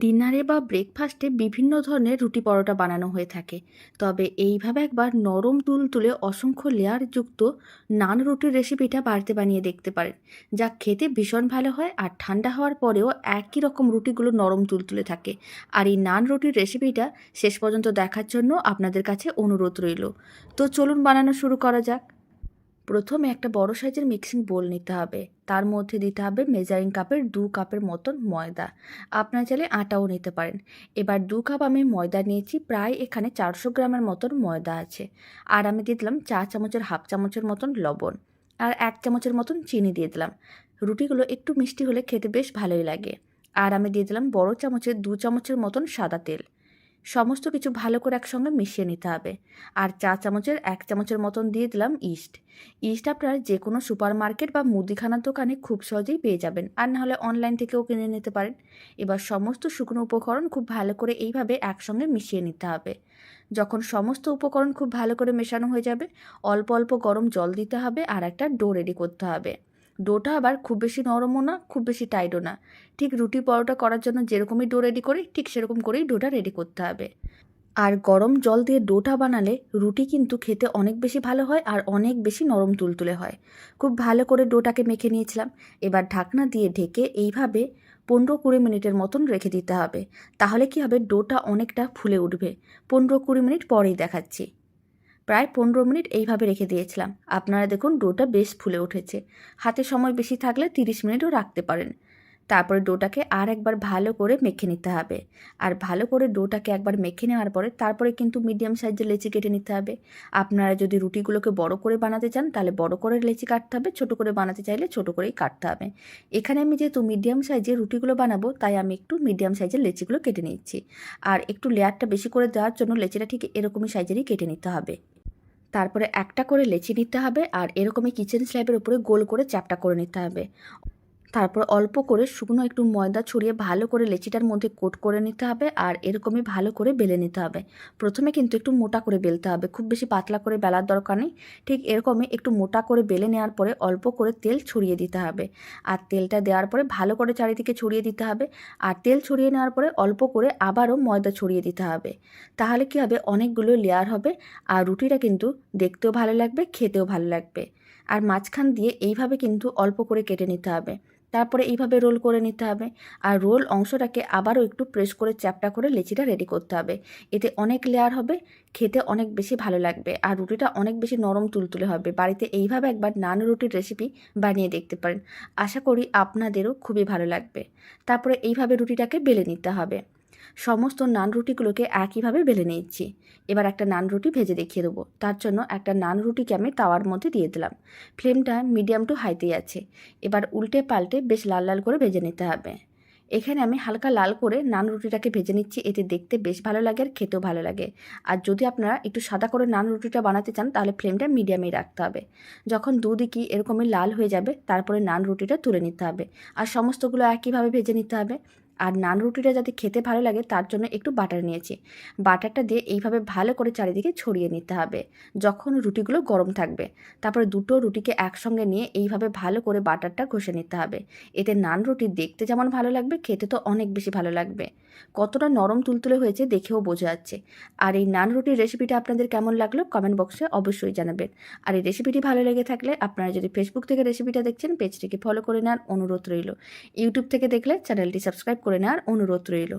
ডিনারে বা ব্রেকফাস্টে বিভিন্ন ধরনের রুটি পরোটা বানানো হয়ে থাকে। তবে এইভাবে একবার নরম তুলতুলে অসংখ্য লেয়ারযুক্ত নান রুটির রেসিপিটা বাড়িতে বানিয়ে দেখতে পারেন, যা খেতে ভীষণ ভালো হয় আর ঠান্ডা হওয়ার পরেও একই রকম রুটিগুলো নরম তুলতুলে থাকে। আর এই নান রুটির রেসিপিটা শেষ পর্যন্ত দেখার জন্য আপনাদের কাছে অনুরোধ রইল। তো চলুন বানানো শুরু করা যাক। প্রথমে একটা বড় সাইজের মিক্সিং বোল নিতে হবে। তার মধ্যে দিতে হবে মেজারিং কাপের 2 কাপের মতন ময়দা। আপনারা চাইলে আটাও নিতে পারেন। এবার 2 কাপ আমি ময়দা নিয়েছি, প্রায় এখানে 400 গ্রামের মতন ময়দা আছে। আর আমি দিয়ে দিলাম চা চামচের হাফ চামচের মতন লবণ, আর 1 চামচের মতন চিনি দিয়ে দিলাম। রুটিগুলো একটু মিষ্টি হলে খেতে বেশ ভালোই লাগে। আর আমি দিয়ে দিলাম বড় চামচের 2 চামচের মতন সাদা তেল। সমস্ত কিছু ভালো করে একসঙ্গে মিশিয়ে নিতে হবে। আর চা চামচের 1 চামচের মতন দিয়ে দিলাম ইস্ট। ইস্ট আপনারা যে কোনো সুপার মার্কেট বা মুদিখানার দোকানে খুব সহজেই পেয়ে যাবেন, আর নাহলে অনলাইন থেকেও কিনে নিতে পারেন। এবার সমস্ত শুকনো উপকরণ খুব ভালো করে এইভাবে একসঙ্গে মিশিয়ে নিতে হবে। যখন সমস্ত উপকরণ খুব ভালো করে মেশানো হয়ে যাবে, অল্প অল্প গরম জল দিতে হবে আর একটা ডো রেডি করতে হবে। ডোটা আবার খুব বেশি নরমও না, খুব বেশি টাইটও না। ঠিক রুটি পরোটা করার জন্য যেরকমই ডো রেডি করি, ঠিক সেরকম করেই ডোটা রেডি করতে হবে। আর গরম জল দিয়ে ডোটা বানালে রুটি কিন্তু খেতে অনেক বেশি ভালো হয় আর অনেক বেশি নরম তুলতুলে হয়। খুব ভালো করে ডোটাকে মেখে নিয়েছিলাম। এবার ঢাকনা দিয়ে ঢেকে এইভাবে 15-20 মিনিটের মতন রেখে দিতে হবে। তাহলে কি হবে, ডোটা অনেকটা ফুলে উঠবে। 15-20 মিনিট পরেই দেখাচ্ছি। প্রায় 15 মিনিট এইভাবে রেখে দিয়েছিলাম। আপনারা দেখুন ডোটা বেশ ফুলে উঠেছে। হাতে সময় বেশি থাকলে 30 মিনিটও রাখতে পারেন। তারপরে ডোটাকে আর একবার ভালো করে মেখে নিতে হবে। আর ভালো করে ডোটাকে একবার মেখে নেওয়ার পরে তারপরে কিন্তু মিডিয়াম সাইজের লেচি কেটে নিতে হবে। আপনারা যদি রুটিগুলোকে বড় করে বানাতে চান তাহলে বড় করে লেচি কাটতে হবে, ছোট করে বানাতে চাইলে ছোট করেই কাটতে হবে। এখানে আমি যেহেতু মিডিয়াম সাইজের রুটিগুলো বানাবো, তাই আমি একটু মিডিয়াম সাইজের লেচিগুলো কেটে নিচ্ছি। আর একটু লেয়ারটা বেশি করে দেওয়ার জন্য লেচিটা ঠিক এরকমই সাইজেরই কেটে নিতে হবে। তারপরে একটা করে লেচি নিতে হবে আর এরকমই কিচেন স্ল্যাবের উপরে গোল করে চ্যাপ্টা করে নিতে হবে। তারপর অল্প করে শুকনো একটু ময়দা ছড়িয়ে ভালো করে লেচিটার মধ্যে কোট করে নিতে হবে আর এরকমই ভালো করে বেলে নিতে হবে। প্রথমে কিন্তু একটু মোটা করে বেলতে হবে, খুব বেশি পাতলা করে বেলার দরকার নেই। ঠিক এরকমই একটু মোটা করে বেলে নেওয়ার পরে অল্প করে তেল ছড়িয়ে দিতে হবে। আর তেলটা দেওয়ার পরে ভালো করে চারিদিকে ছড়িয়ে দিতে হবে। আর তেল ছড়িয়ে নেওয়ার পরে অল্প করে আবারও ময়দা ছড়িয়ে দিতে হবে। তাহলে কি হবে, অনেকগুলো লেয়ার হবে আর রুটিটা কিন্তু দেখতেও ভালো লাগবে, খেতেও ভালো লাগবে। আর মাঝখান দিয়ে এইভাবে কিন্তু অল্প করে কেটে নিতে হবে। তারপরে এইভাবে রোল করে নিতে হবে। আর রোল অংশটাকে আবারও একটু প্রেস করে চ্যাপ্টা করে লেচিটা রেডি করতে হবে। এতে অনেক লেয়ার হবে, খেতে অনেক বেশি ভালো লাগবে আর রুটিটা অনেক বেশি নরম তুলতুলে হবে। বাড়িতে এইভাবে একবার নান রুটির রেসিপি বানিয়ে দেখতে পারেন। আশা করি আপনাদেরও খুবই ভালো লাগবে। তারপরে এইভাবে রুটিটাকে বেলে নিতে হবে। সমস্ত নান রুটিগুলোকে একইভাবে বেলে নিচ্ছি। এবার একটা নান রুটি ভেজে দেখিয়ে দেবো। তার জন্য একটা নান রুটিকে আমি তাওয়ার মধ্যে দিয়ে দিলাম। ফ্লেমটা মিডিয়াম টু হাইতেই আছে। এবার উল্টে পাল্টে বেশ লাল লাল করে ভেজে নিতে হবে। এখানে আমি হালকা লাল করে নান রুটিটাকে ভেজে নিচ্ছি, এতে দেখতে বেশ ভালো লাগে আর খেতেও ভালো লাগে। আর যদি আপনারা একটু সাদা করে নান রুটিটা বানাতে চান তাহলে ফ্লেমটা মিডিয়ামেই রাখতে হবে। যখন দুদিকই এরকমই লাল হয়ে যাবে তারপরে নান রুটিটা তুলে নিতে হবে। আর সমস্তগুলো একইভাবে ভেজে নিতে হবে। আর নান রুটিটা যাতে খেতে ভালো লাগে তার জন্য একটু বাটার নিয়েছি। বাটারটা দিয়ে এইভাবে ভালো করে চারিদিকে ছড়িয়ে নিতে হবে যখন রুটিগুলো গরম থাকবে। তারপরে দুটো রুটিকে একসঙ্গে নিয়ে এইভাবে ভালো করে বাটারটা ঘষে নিতে হবে। এতে নান রুটি দেখতে যেমন ভালো লাগবে, খেতে তো অনেক বেশি ভালো লাগবে। কতটা নরম তুলতুলে হয়েছে দেখেও বোঝা যাচ্ছে। আর এই নান রুটির রেসিপিটা আপনাদের কেমন লাগলো কমেন্ট বক্সে অবশ্যই জানাবেন। আর এই রেসিপিটি ভালো লেগে থাকলে আপনারা যদি ফেসবুক থেকে রেসিপিটা দেখছেন পেজটিকে ফলো করে নেওয়ার অনুরোধ রইল। ইউটিউব থেকে দেখলে চ্যানেলটি সাবস্ক্রাইব করে নেওয়ার অনুরোধ রইল।